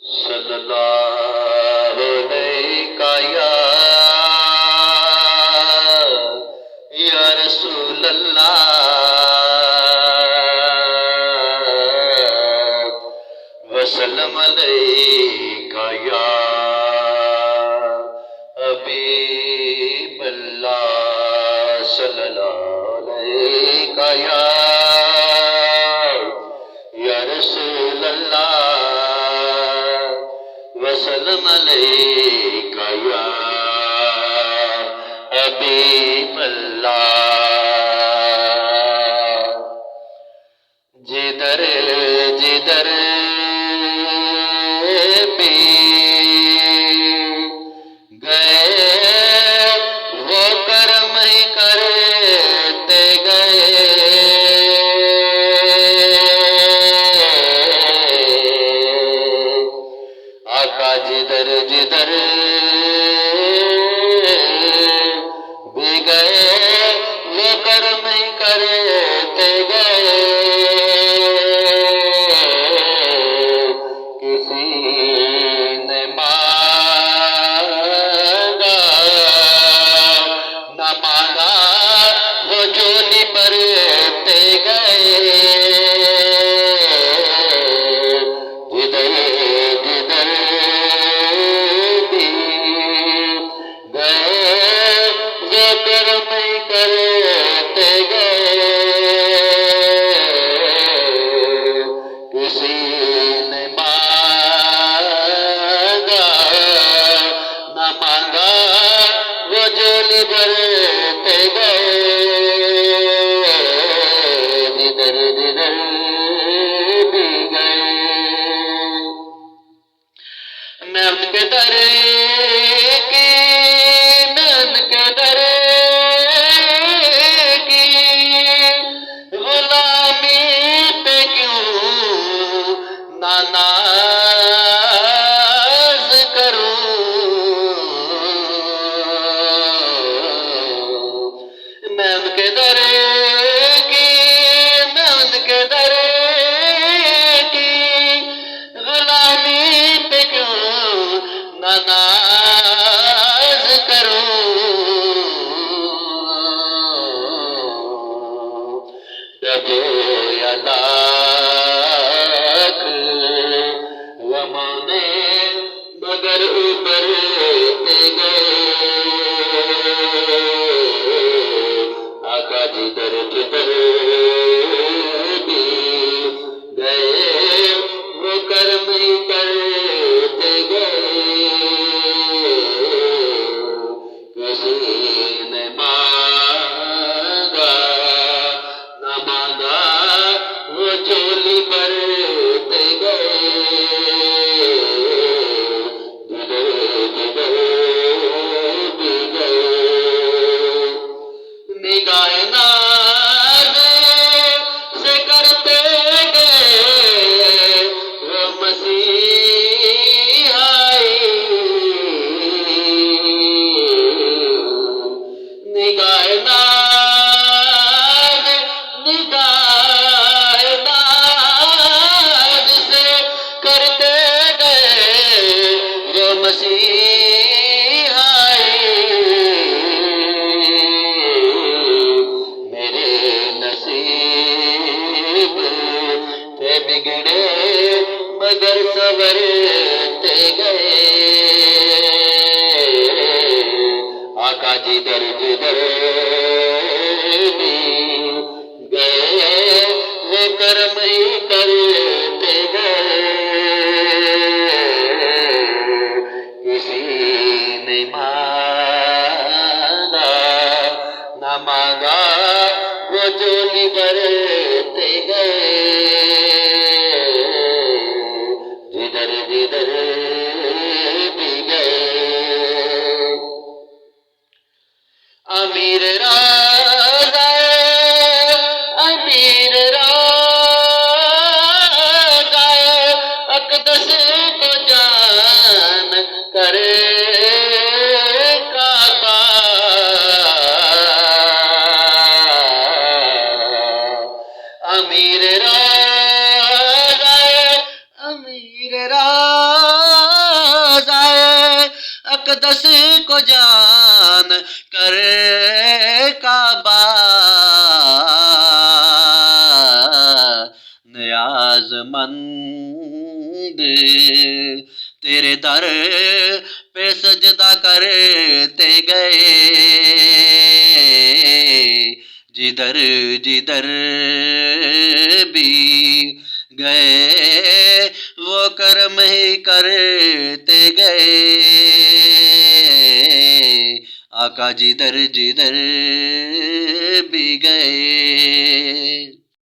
صلی اللہ علیہ یا رسول اللہ وسلم علیکہ یا حبیب اللہ صلی اللہ علیہ یا رسول اللہ وسلم علیکہ یا حبیب اللہ جدھر جدھر بھی گئے وہ کرم ہی کرتے گئے آقا جدھر جدھر بھی گئے وہ کرم ہی کرتے گئے کسی نے مانگا نہ مانگا وہ جھولی بھرتے گئے جدھر جدھر بھی گئے وہ کرم ہی کرتے گئے کسی نے مانگا نہ مانگا وہ جھولی بھرتے گئے جدھر جدھر بھی گئے میں ان کے در کی میں ان کے در کی غلامی پہ کیوں نہ ناز کروں میں ان کے در کی میں ان کے در کی غلامی پہ کیوں نہ ناز کروں ڈبو یا لاکھ غموں نے مگر ابھرتے گئے آقا جدھر جدھر بھی گئے وہ کرم ہی کرتے گئے کسی نے مانگا نہ مانگا وہ جھولی بھرتے گئے جدھر جدھر بھی گئے نگاہ ناز سے کرتے گئے وہ مسیحائی نگاہ ناز نگاہ ناز سے کرتے گئے وہ مسیحائی میرے نصیب تھے بگڑے مگر سنورتے گئے آقا جدھر جدھر بھی گئے وہ کرم ہی کرتے گئے کسی نے مانگا نہ مانگا وہ جھولی بھرتے گئے جدھر جدھر بھی گئے امیر راضا امیر راضا اقدس کو جان کرے کعبہ خود تیرے در پہ سجدہ کرتے گئے، جدھر جدھر بھی گئے وہ کرم ہی کرتے گئے، آقا جدھر جدھر بھی گئے۔